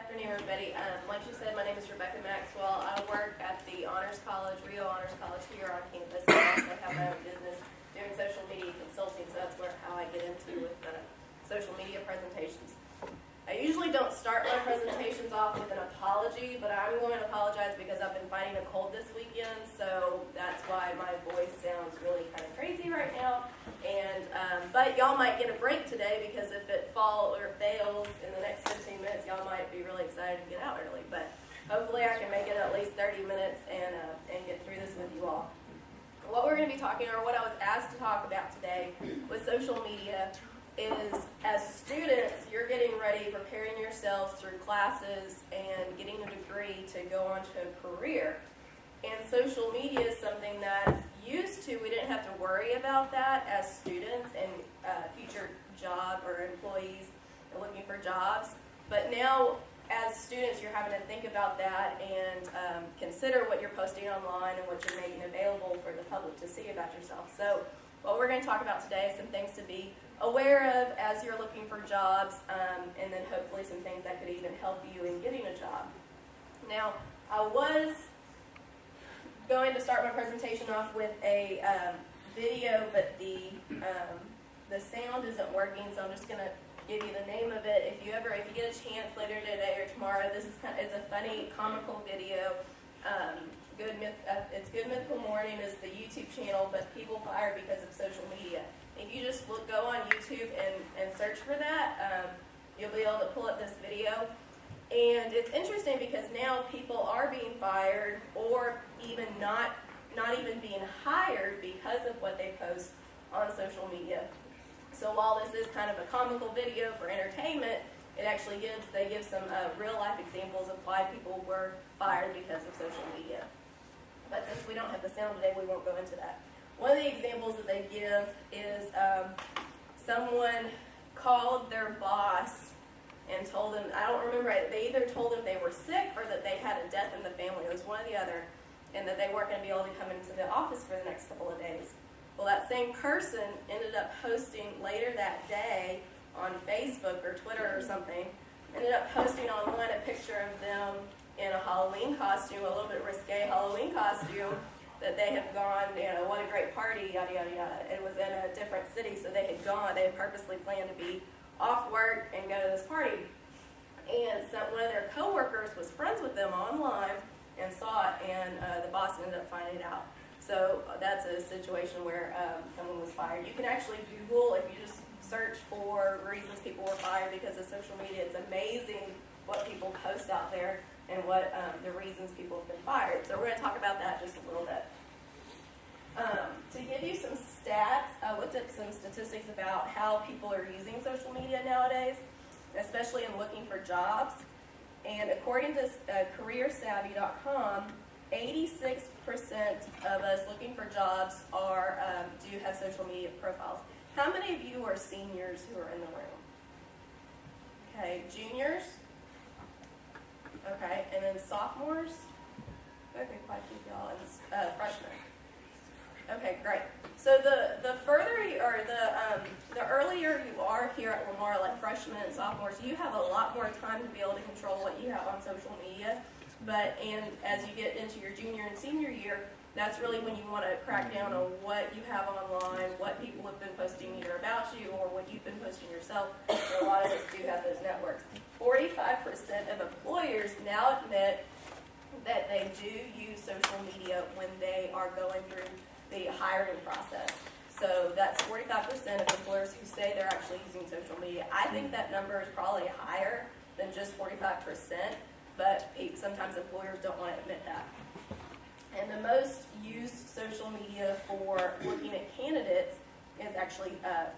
Afternoon, everybody. Like you said, my name is Rebecca Maxwell. I work at the Honors College, Rio Honors College here on campus. I also have my own business doing social media consulting, so that's how I get into with social media presentations. I usually don't start my presentations off with an apology, but I'm going to apologize because I've been fighting a cold this weekend, so that's why my voice sounds really kind of crazy right now. And but y'all might get a break today because if it fails in the next 15 minutes, y'all might be really excited to get out early. But hopefully I can make it at least 30 minutes and get through this with you all. What we're going to be talking, or what I was asked to talk about today with social media, is as students, you're getting ready, preparing yourselves through classes and getting a degree to go on to a career. And social media is something that used to, we didn't have to worry about that as students and future job or employees looking for jobs. But now, as students, you're having to think about that and consider what you're posting online and what you're making available for the public to see about yourself. So what we're going to talk about today is some things to be aware of as you're looking for jobs, and then hopefully some things that could even help you in getting a job. Now, I was going to start my presentation off with a video, but the sound isn't working, so I'm just going to give you the name of it. If you get a chance later today or tomorrow, it's a funny, comical video. It's Good Mythical Morning is the YouTube channel, but people fired because of social media. If you just go on YouTube and search for that, you'll be able to pull up this video. And it's interesting because now people are being fired or even not even being hired because of what they post on social media. So while this is kind of a comical video for entertainment, it actually they give some real life examples of why people were fired because of social media. But since we don't have the sound today, we won't go into that. One of the examples that they give is someone called their boss and told him, I don't remember, they either told him they were sick or that they had a death in the family. It was one or the other, and that they weren't going to be able to come into the office for the next couple of days. Well, that same person ended up posting later that day on Facebook or Twitter or something, ended up posting online a picture of them in a Halloween costume, a little bit risque Halloween costume, that they had gone, what a great party, yada, yada, yada. It was in a different city, so they had purposely planned to be off work and go to this party. And so one of their coworkers was friends with them online and saw it, and the boss ended up finding it out. So that's a situation where someone was fired. You can actually Google, if you just search for reasons people were fired because of social media, it's amazing what people post out there and what the reasons people have been fired. So we're going to talk about that just a little bit. To give you some stats, I looked at some statistics about how people are using social media nowadays, especially in looking for jobs. And according to CareerSavvy.com, 86% of us looking for jobs do have social media profiles. How many of you are seniors who are in the room? Okay, juniors? Okay, and then sophomores? Okay, quite a few of y'all, and freshmen. Okay, great. So the further you, or the earlier you are here at Lamar, like freshmen and sophomores, you have a lot more time to be able to control what you have on social media. And as you get into your junior and senior year, that's really when you want to crack down on what you have online, what people have been posting either about you or what you've been posting yourself. And a lot of us do have those networks. 45% of employers now admit that they do use social media when they are going through the hiring process. So that's 45% of employers who say they're actually using social media. I think that number is probably higher than just 45%, but sometimes employers don't want to admit that. And the most used social media for looking at candidates is actually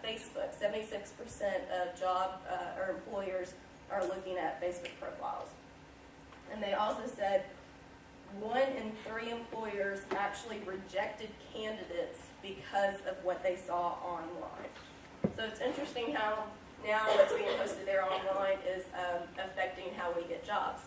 Facebook. 76% of job or employers are looking at Facebook profiles. And they also said 1 in 3 employers actually rejected candidates because of what they saw online. So it's interesting how now what's being posted there online is affecting how we get jobs.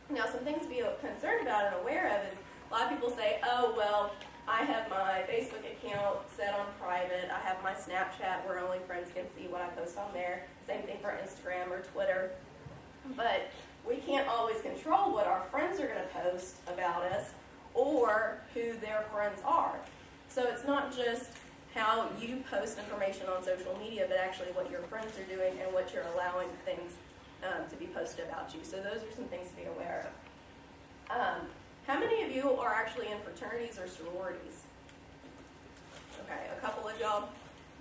Now, some things to be concerned about and aware of is a lot of people say, oh, well, I have my Facebook account set on private. I have my Snapchat where only friends can see what I post on there. Same thing for Instagram or Twitter. But we can't always control what our friends are going to post about us or who their friends are. So it's not just how you post information on social media, but actually what your friends are doing and what you're allowing things to be posted about you. So those are some things to be aware of. How many of you are actually in fraternities or sororities? Okay, a couple of y'all.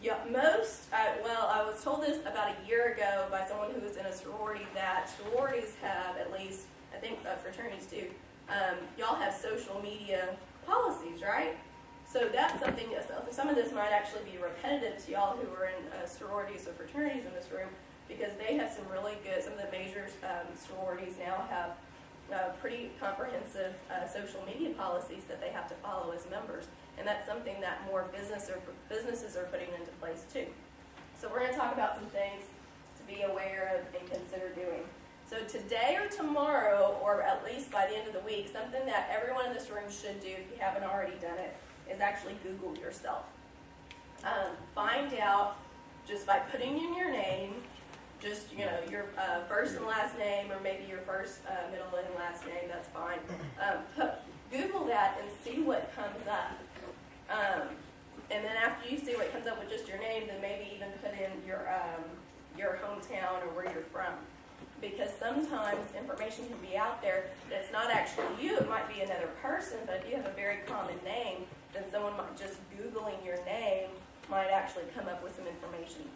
Yeah, most, well, I was told this about a year ago by someone who was in a sorority that sororities have, at least, I think fraternities do, y'all have social media policies, right? So that's something, some of this might actually be repetitive to y'all who are in sororities or fraternities in this room, because they have some really good, some of the major sororities now have pretty comprehensive social media policies that they have to follow as members. And that's something that more businesses are putting into place too. So we're going to talk about some things to be aware of and consider doing. So today or tomorrow, or at least by the end of the week, something that everyone in this room should do if you haven't already done it is actually Google yourself. Find out just by putting in your name, just your first and last name, or maybe your first, middle, and last name. That's fine. Google that and see what comes up. And then after you see what comes up with just your name, then maybe even put in your hometown or where you're from. Because sometimes information can be out there that's not actually you. It might be another person, but if you have a very common name, then someone might just Googling your name might actually come up with some information.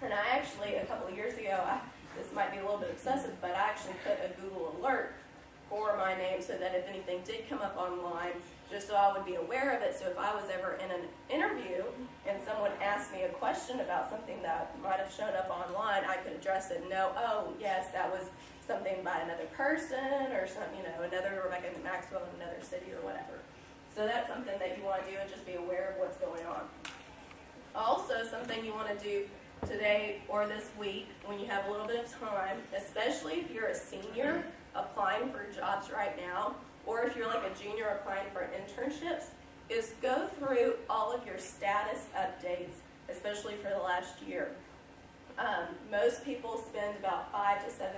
And I actually, a couple of years ago, this might be a little bit excessive, but I actually put a Google alert for my name so that if anything did come up online, just so I would be aware of it. So if I was ever in an interview and someone asked me a question about something that might have shown up online, I could address it and know, oh, yes, that was something by another person or some, another Rebecca Maxwell in another city or whatever. So that's something that you want to do and just be aware of what's going on. Also, something you want to do today or this week when you have a little bit of time, especially if you're a senior applying for jobs right now, or if you're like a junior applying for internships, is go through all of your status updates, especially for the last year. Most people spend about 5 to 7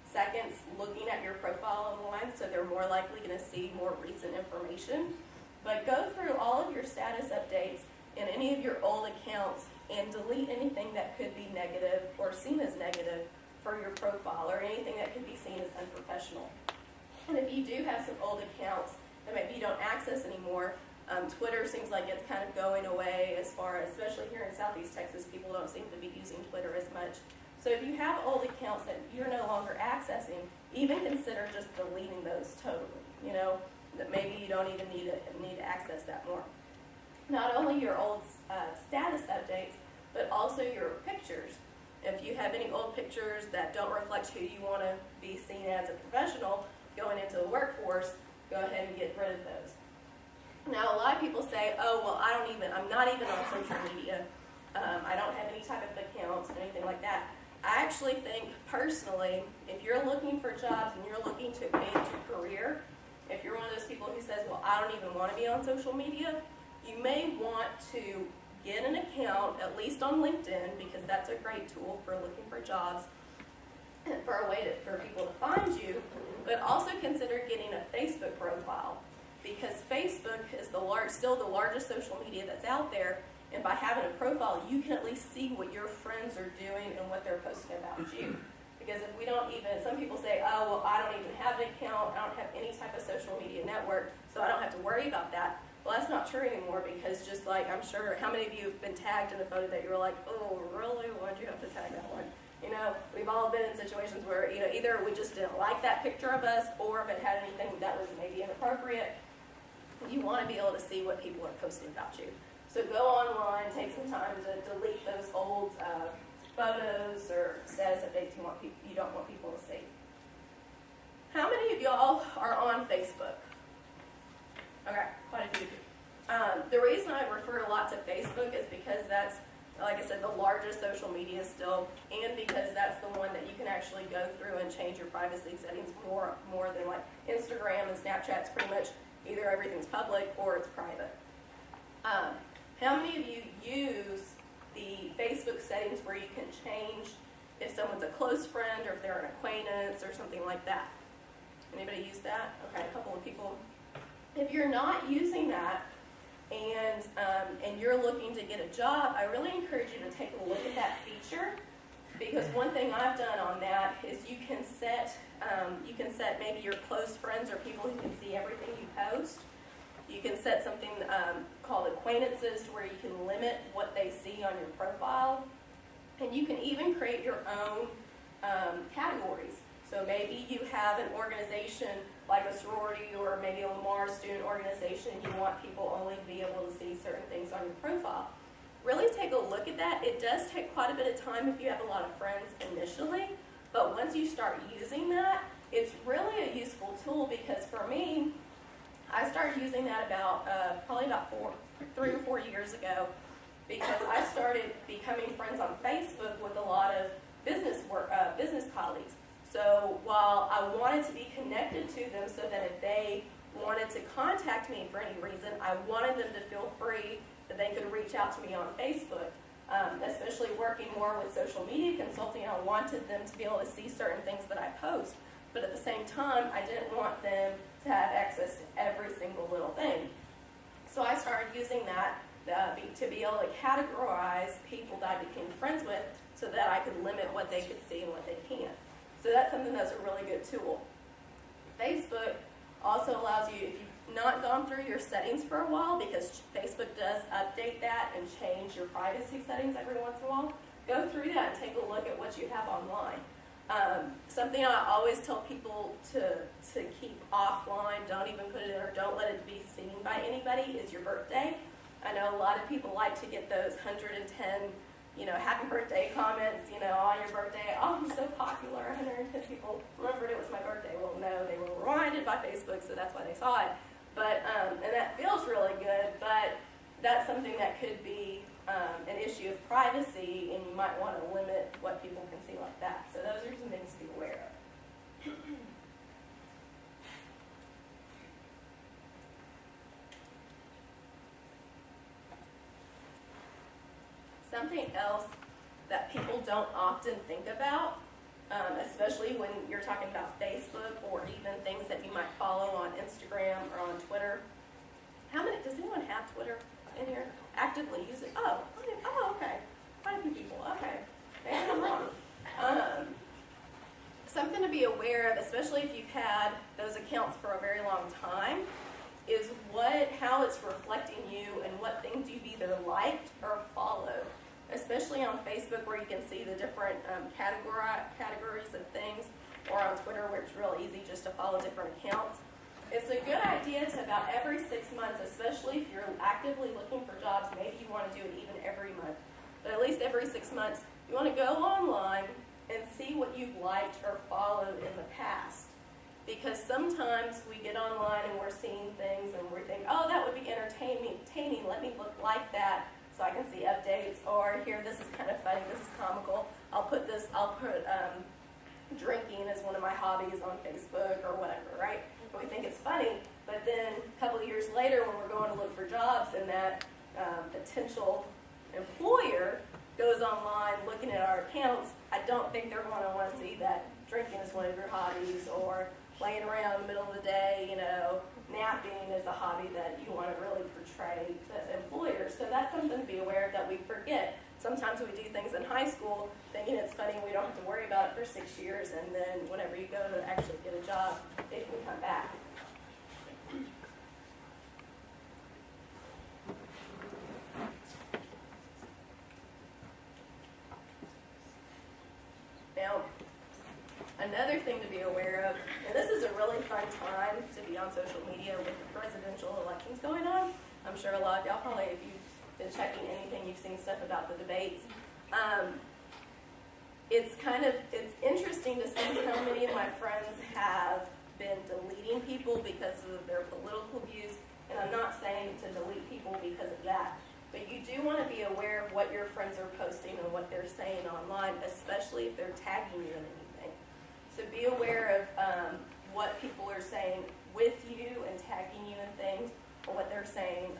seconds looking at your profile online, so they're more likely going to see more recent information. But go through all of your status updates in any of your old accounts and delete anything that could be negative or seen as negative for your profile, or anything that could be seen as unprofessional. And if you do have some old accounts that maybe you don't access anymore, Twitter seems like it's kind of going away as far as, especially here in Southeast Texas, people don't seem to be using Twitter as much. So if you have old accounts that you're no longer accessing, even consider just deleting those totally, that maybe you don't even need to access that more. Not only your old status updates, but also your pictures. If you have any old pictures that don't reflect who you want to be seen as a professional going into the workforce, go ahead and get rid of those. Now, a lot of people say, oh, well, I'm not even on social media. I don't have any type of accounts, anything like that. I actually think, personally, if you're looking for jobs and you're looking to advance your career, if you're one of those people who says, well, I don't even want to be on social media, you may want to get an account, at least on LinkedIn, because that's a great tool for looking for jobs and for a way for people to find you, but also consider getting a Facebook profile, because Facebook is still the largest social media that's out there, and by having a profile, you can at least see what your friends are doing and what they're posting about you. Because if we don't even, some people say, oh, well, I don't even have an account, I don't have any type of social media network, so I don't have to worry about that. Well, that's not true anymore, because just like, I'm sure, how many of you have been tagged in a photo that you were like, oh, really? Why'd you have to tag that one? We've all been in situations where, either we just didn't like that picture of us, or if it had anything that was maybe inappropriate, you want to be able to see what people are posting about you. So go online, take some time to delete those old photos or status updates you don't want people to see. How many of y'all are on Facebook? Okay, quite a few. The reason I refer a lot to Facebook is because that's, like I said, the largest social media still, and because that's the one that you can actually go through and change your privacy settings more than like Instagram and Snapchat's pretty much either everything's public or it's private. How many of you use the Facebook settings where you can change if someone's a close close friend or if they're an acquaintance or something like that. Anybody use that? Okay, a couple of people. If you're not using that and you're looking to get a job, I really encourage you to take a look at that feature, because one thing I've done on that is you can set maybe your close friends or people who can see everything you post. You can set something called acquaintances, to where you can limit what they see on your profile. And you can even create your own categories. So maybe you have an organization like a sorority or maybe a Lamar student organization, and you want people only to be able to see certain things on your profile. Really take a look at that. It does take quite a bit of time if you have a lot of friends initially, but once you start using that, it's really a useful tool, because for me, I started using that probably about 3 or 4 years ago, because I started becoming friends on Facebook with a lot of business colleagues. So while I wanted to be connected to them so that if they wanted to contact me for any reason, I wanted them to feel free that they could reach out to me on Facebook. Especially working more with social media consulting, I wanted them to be able to see certain things that I post. But at the same time, I didn't want them to have access to every single little thing. So I started using that to be able to categorize people that I became friends with, so that I could limit what they could see and what they can't. So that's something that's a really good tool. Facebook also allows you, if you've not gone through your settings for a while, because Facebook does update that and change your privacy settings every once in a while, go through that and take a look at what you have online. Something I always tell people to keep offline, don't even put it in, or don't let it be seen by anybody, is your birthday. I know a lot of people like to get those 110, happy birthday comments, on your birthday. Oh, I'm so popular, 110 people remembered it was my birthday. Well, no, they were reminded by Facebook, so that's why they saw it. But, and that feels really good, but that's something that could be an issue of privacy, and you might want to limit what people can see like that. So those are some things to be aware of. Something else that people don't often think about, especially when you're talking about Facebook or even things that you might follow on Instagram or on Twitter. Does anyone have Twitter in here? Actively use it? Oh, okay. Quite a few people. Okay. Maybe I'm wrong. Something to be aware of, especially if you've had those accounts for a very long time, is how it's reflecting you and what things you've either liked or followed. Especially on Facebook, where you can see the different categories of things, or on Twitter, where it's real easy just to follow different accounts. It's a good idea to about every 6 months, especially if you're actively looking for jobs. Maybe you want to do it even every month, but at least every 6 months, you want to go online and see what you've liked or followed in the past. Because sometimes we get online and we're seeing things and we think, oh, that would be entertaining, let me look like that so I can see updates, or here, this is kind of funny, this is comical. I'll put drinking as one of my hobbies on Facebook or whatever, right? We think it's funny, but then a couple of years later when we're going to look for jobs and that potential employer goes online looking at our accounts, I don't think they're going to want to see that drinking is one of your hobbies, or laying around in the middle of the day, napping is a hobby that you want to really portray to employers. So that's something to be aware of that we forget. Sometimes we do things in high school thinking it's funny and we don't have to worry about it for 6 years, and then whenever you go to actually get a job, it can come back. Now, another thing to be aware of, and this is a really fun time to be on social media with the presidential elections going on. I'm sure a lot of y'all probably, if you've been checking anything, you've seen stuff about the debates. It's interesting to see how many of my friends have been deleting people because of their political views, and I'm not saying to delete people because of that. But you do want to be aware of what your friends are posting and what they're saying online, especially if they're tagging you in anything. So be aware of what people are saying with you and tagging you in things, or what they're saying,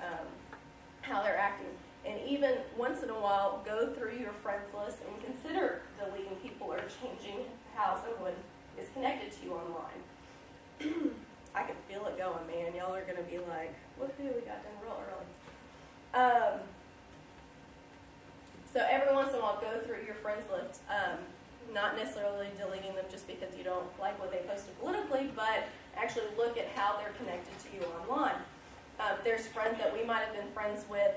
how they're acting. And even once in a while, go through your friends list and consider deleting people or changing like, woohoo, we got done real early. So every once in a while, go through your friends list. Not necessarily deleting them just because you don't like what they posted politically, but actually look at how they're connected to you online. There's friends that we might have been friends with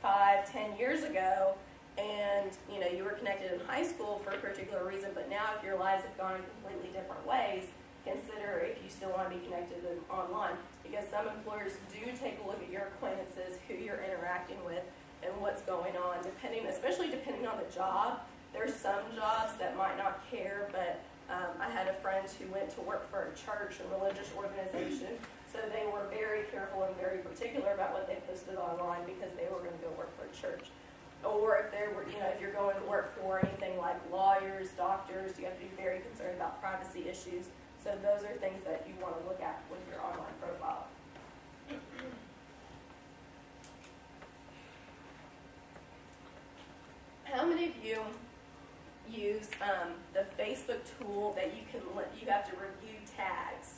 5, 10 years ago, and you were connected in high school for a particular reason, but now if your lives have gone in completely different ways, consider if you still want to be connected online, because some employers do take a look at your acquaintances, who you're interacting with, and what's going on, especially depending on the job. There's some jobs that might not care, but I had a friend who went to work for a church, a religious organization, so they were very careful and very particular about what they posted online because they were going to go work for a church. Or if they were, if you're going to work for anything like lawyers, doctors, you have to be very concerned about privacy issues. So those are things that you want to look at with your online profile. How many of you use the Facebook tool that you have to review tags?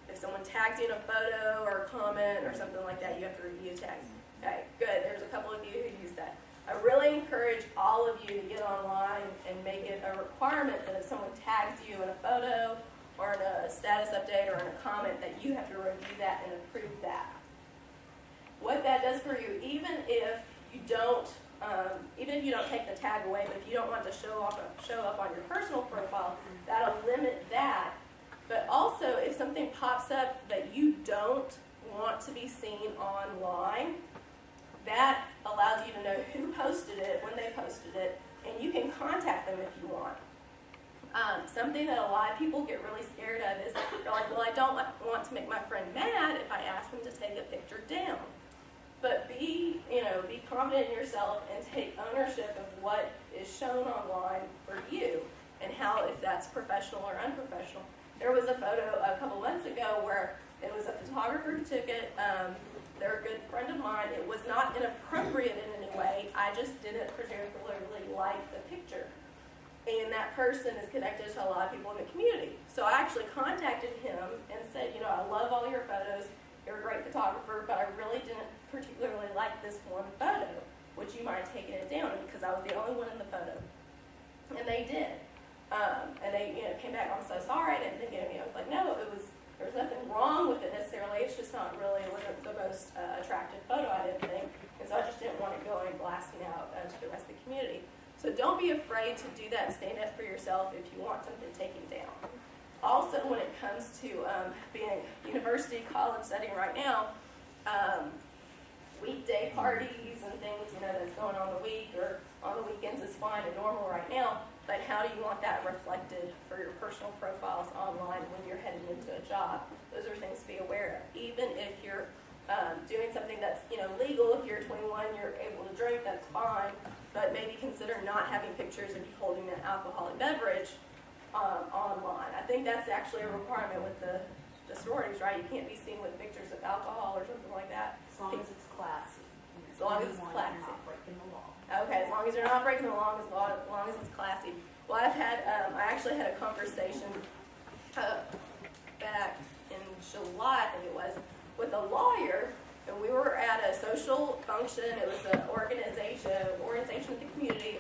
If someone tagged in a photo or a comment or something like that, you have to review tags. Okay, good. There's a couple of you who use that. I really encourage all of you to get online and make it a requirement that if someone tags you in a photo or in a status update or in a comment, that you have to review that and approve that. What that does for you, even if you don't take the tag away, but if you don't want to show up on your personal profile, that'll limit that. But also, if something pops up that you don't want to be seen online, that allows you to know who posted it, when they posted it, and you can contact them if you want. Something that a lot of people get really scared of is they're like, well, I don't want to make my friend mad if I ask them to take a picture down. But be confident in yourself and take ownership of what is shown online for you and if that's professional or unprofessional. There was a photo a couple months ago where it was a photographer who took it. They're a good friend of mine. It was not inappropriate in any way. I just didn't particularly like the picture. And that person is connected to a lot of people in the community. So I actually contacted him and said, I love all your photos. You're a great photographer, but I really didn't particularly like this one photo. Would you mind taking it down? Because I was the only one in the photo. And they did. And they came back, I'm so sorry, I didn't think of you. I was like, no, there was nothing wrong with it necessarily. It's just not really wasn't the most attractive photo, I didn't think. And so I just didn't want it going blasting out to the rest of the community. So don't be afraid to do that and stand up for yourself if you want something taken down. Also, when it comes to being a university, college setting right now, weekday parties and things, that's going on the week or on the weekends is fine and normal right now, but how do you want that reflected for your personal profiles online when you're heading into a job? Those are things to be aware of. Even if you're doing something that's legal, if you're 21, you're able to drink, that's fine, but maybe consider not having pictures of you holding an alcoholic beverage online. I think that's actually a requirement with the sororities, right? You can't be seen with pictures of alcohol or something like that. As long as it's classy. As long as it's classy. You're not breaking the law. Okay, as long as you're not breaking the law, as long as it's classy. Well, I actually had a conversation back in July, I think it was, with a lawyer, and we were at a social function. It was an orientation of the community,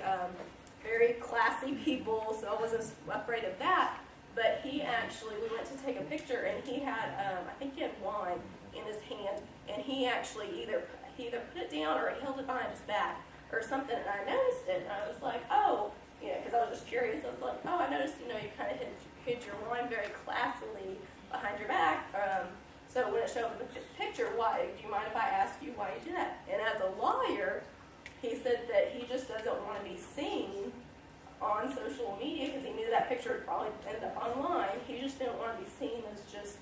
very classy people, so I wasn't afraid of that. But we went to take a picture, and he had, I think he had wine in his hand, and he actually either put it down or he held it behind his back or something, and I noticed it, and I was like, oh, because I was just curious. I was like, oh, I noticed, you kind of hid your wine very classily behind your back. So when it showed up in the picture, do you mind if I ask you why you did that? And as a lawyer, he said that he just doesn't want to be seen on social media because he knew that picture would probably end up online. He just didn't want to be seen as just,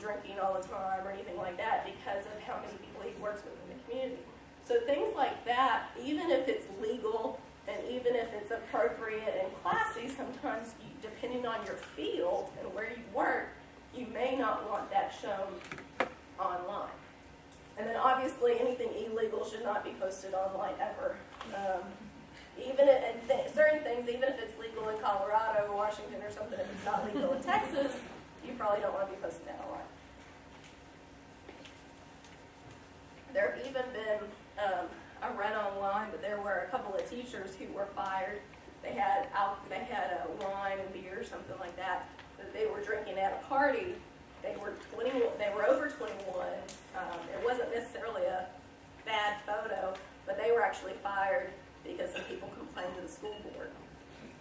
drinking all the time or anything like that because of how many people he works with in the community. So things like that, even if it's legal and even if it's appropriate and classy, sometimes depending on your field and where you work, you may not want that shown online. And then obviously anything illegal should not be posted online ever. Certain things, even if it's legal in Colorado or Washington or something, if it's not legal in Texas, you probably don't want to be posting that online. or something like that, that they were drinking at a party. They were over 21. It wasn't necessarily a bad photo, but they were actually fired because some people complained to the school board.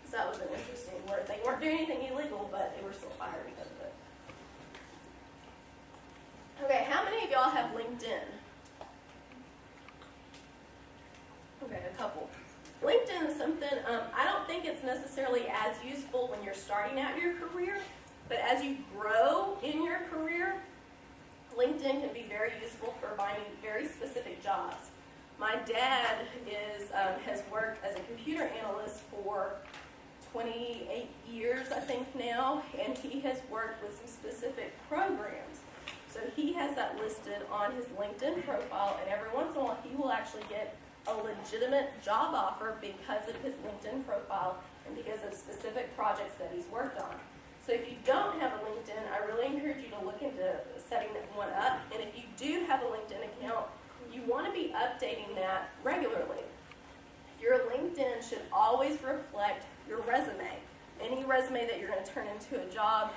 So that was an interesting word. They weren't doing anything illegal, but they were still fired because of it. Okay, how many of y'all have LinkedIn? Okay, a couple. LinkedIn is something, I don't think it's necessarily as useful when you're starting out your career, but as you grow in your career, LinkedIn can be very useful for finding very specific jobs. My dad has worked as a computer analyst for 28 years, I think now, and he has worked with some specific programs. So he has that listed on his LinkedIn profile, and every once in a while he will actually get a legitimate job offer because of his LinkedIn profile and because of specific projects that he's worked on. So if you don't have a LinkedIn, I really encourage you to look into setting one up. And if you do have a LinkedIn account, you want to be updating that regularly. Your LinkedIn should always reflect your resume. Any resume that you're going to turn into a job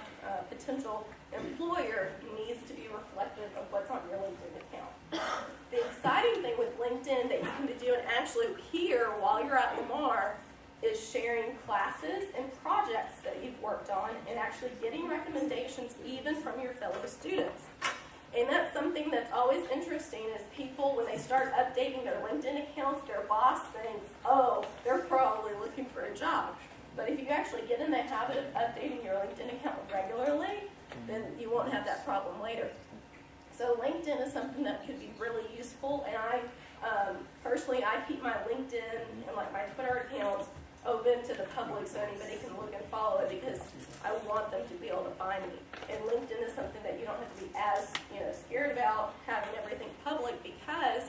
potential employer needs to be reflective of what's on your LinkedIn account. The exciting thing with LinkedIn that you can do and actually here while you're at Lamar is sharing classes and projects that you've worked on and actually getting recommendations even from your fellow students. And that's something that's always interesting is people, when they start updating their LinkedIn accounts, their boss thinks, oh, they're probably looking for a job. But if you actually get in the habit of updating your LinkedIn account regularly, then you won't have that problem later. So LinkedIn is something that could be really useful, and I personally, I keep my LinkedIn and like my Twitter accounts open to the public so anybody can look and follow it because I want them to be able to find me. And LinkedIn is something that you don't have to be as scared about having everything public because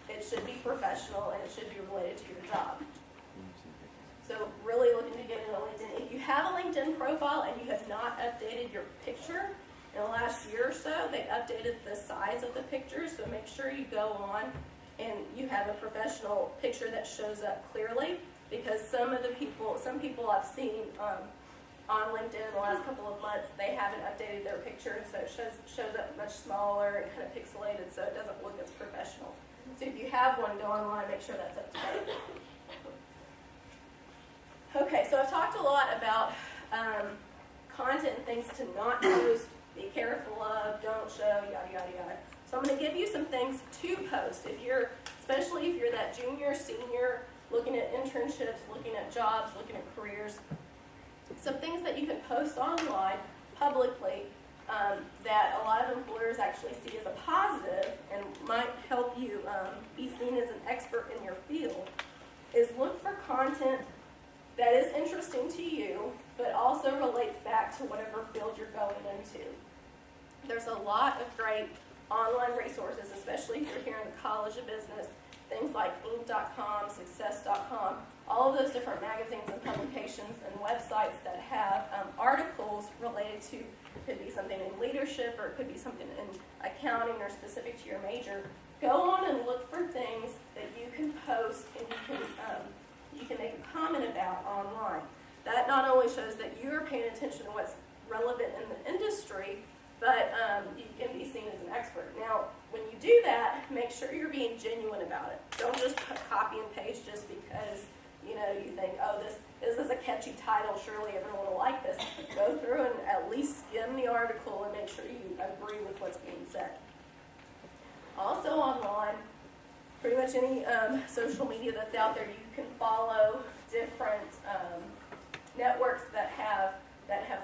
it should be professional and it should be related to your job. So really looking to get into LinkedIn. If you have a LinkedIn profile and you have not updated your picture in the last year or so, they updated the size of the picture, so make sure you go on and you have a professional picture that shows up clearly because some people I've seen on LinkedIn in the last couple of months, they haven't updated their picture, so it shows up much smaller and kind of pixelated, so it doesn't look as professional. So if you have one, go online, make sure that's up to date. Okay, so I've talked a lot about content and things to not post, be careful of, don't show, yada, yada, yada. So I'm going to give you some things to post. Especially if you're that junior, senior, looking at internships, looking at jobs, looking at careers, some things that you can post online publicly that a lot of employers actually see as a positive and might help you be seen as an expert in your field is look for content that is interesting to you, but also relates back to whatever field you're going into. There's a lot of great online resources, especially if you're here in the College of Business, things like Inc.com, Success.com, all of those different magazines and publications and websites that have articles related to, could be something in leadership or it could be something in accounting or specific to your major. Go on and look for things that you can post and you can make a comment about online. That not only shows that you're paying attention to what's relevant in the industry, but you can be seen as an expert. Now, when you do that, make sure you're being genuine about it. Don't just copy and paste just because you think, oh, this is a catchy title, surely everyone will like this. Go through and at least skim the article and make sure you agree with what's being said. Also online, pretty much any social media that's out there, you can follow different networks that have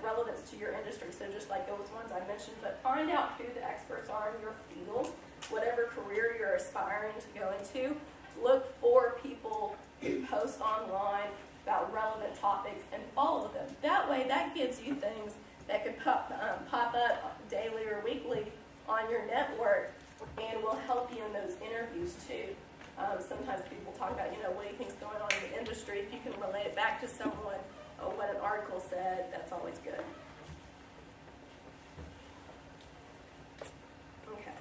relevance to your industry. So just like those ones I mentioned, but find out who the experts are in your field, whatever career you're aspiring to go into. Look for people who post online about relevant topics and follow them. That way, that gives you things that could pop up daily or weekly on your network and will help you in those interviews too. Sometimes people talk about, what do you think's going on in the industry? If you can relate it back to someone or what an article said, that's always good. Okay.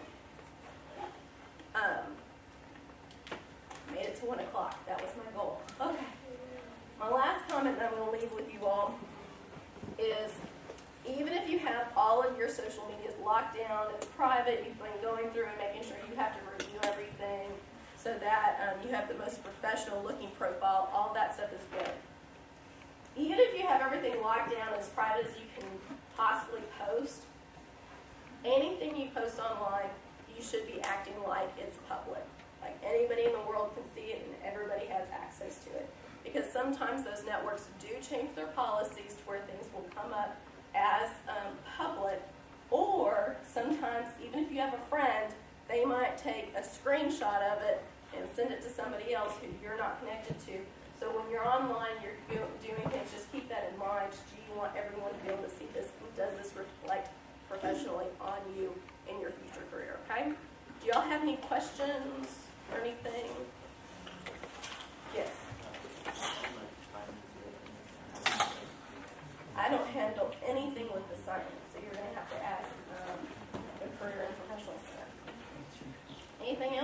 Made it to 1 o'clock. That was my goal. Okay. My last comment that I'm going to leave with you all is even if you have all of your social medias locked down, it's private, you've been going through and making sure you have to review everything so that you have the most professional looking profile, all that stuff is good. Even if you have everything locked down as private as you can possibly post, anything you post online, you should be acting like it's public. Like anybody in the world can see it and everybody has access to it. Because sometimes those networks do change their policies to where things will come up as public, or sometimes even if you have a friend, they might take a screenshot of it and send it to somebody else who you're not connected to. So when you're online, you're doing things, just keep that in mind. Do you want everyone to be able to see this? And does this reflect professionally on you in your future career, okay? Do y'all have any questions or anything? Yes. I don't handle anything with the signing, so you're going to have to ask the career and professional center. Anything else?